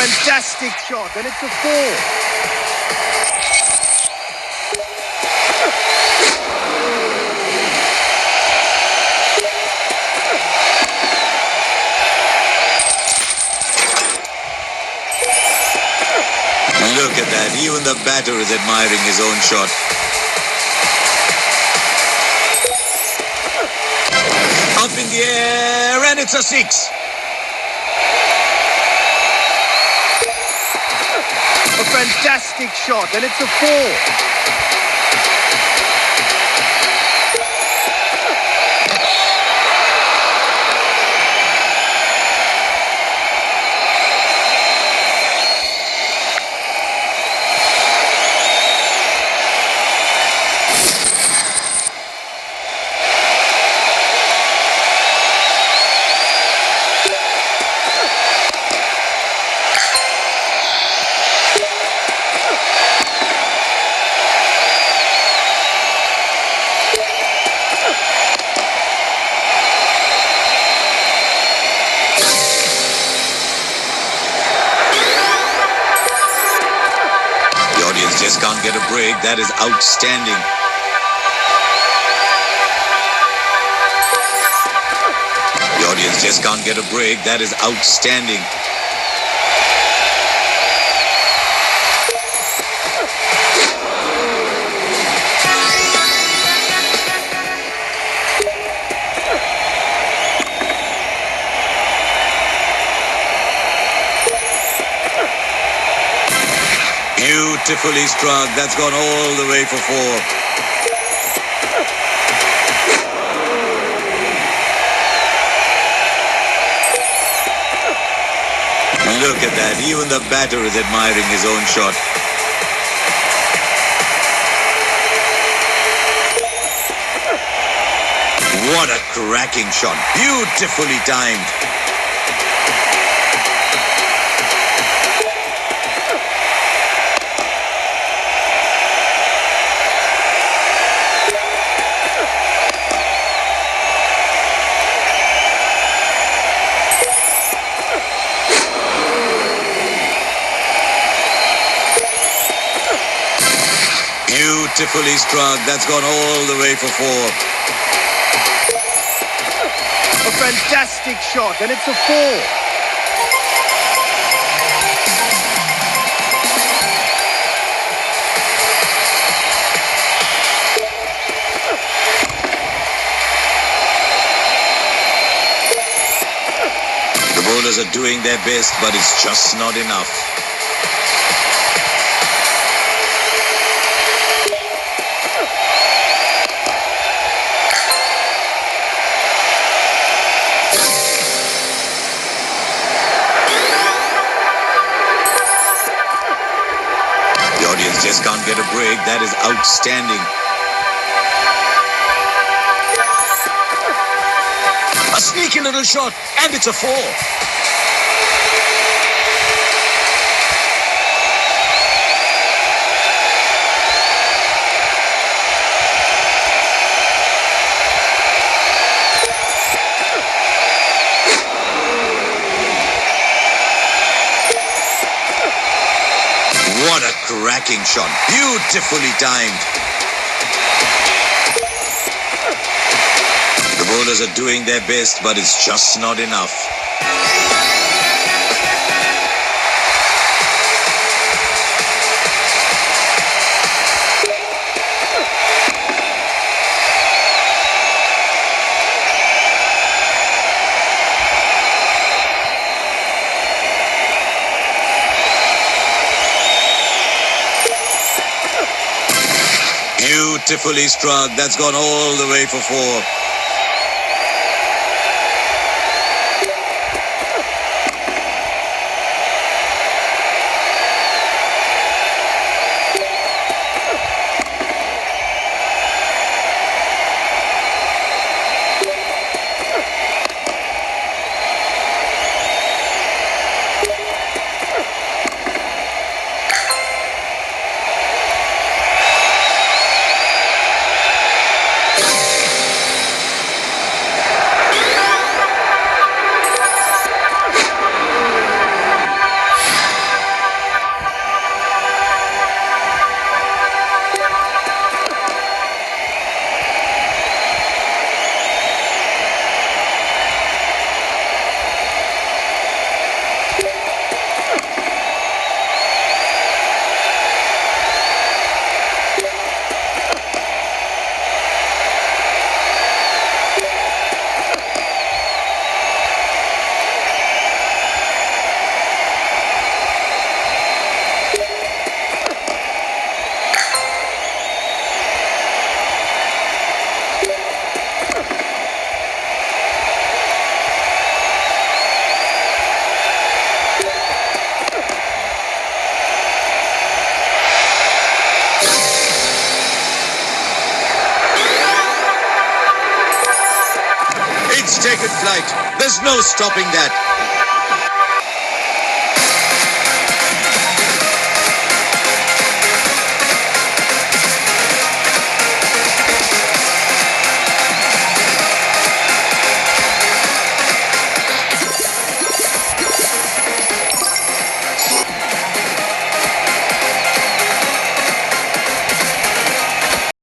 fantastic shot, and it's a four. Look at that. Even the batter is admiring his own shot. Up in the air, and it's a six. A fantastic shot, and it's a four. Just can't get a break. That is outstanding. The audience just can't get a break. That is outstanding. Beautifully struck. That's gone all the way for four. Look at that. Even the batter is admiring his own shot. What a cracking shot. Beautifully timed. Beautifully struck. That's gone all the way for four. A fantastic shot, and it's a four. The bowlers are doing their best, but it's just not enough. Just can't get a break. That is outstanding. A sneaky little shot, and it's a four. What a cracking shot. Beautifully timed. The bowlers are doing their best, but it's just not enough. Beautifully struck. That's gone all the way for four. It's taken flight. There's no stopping that.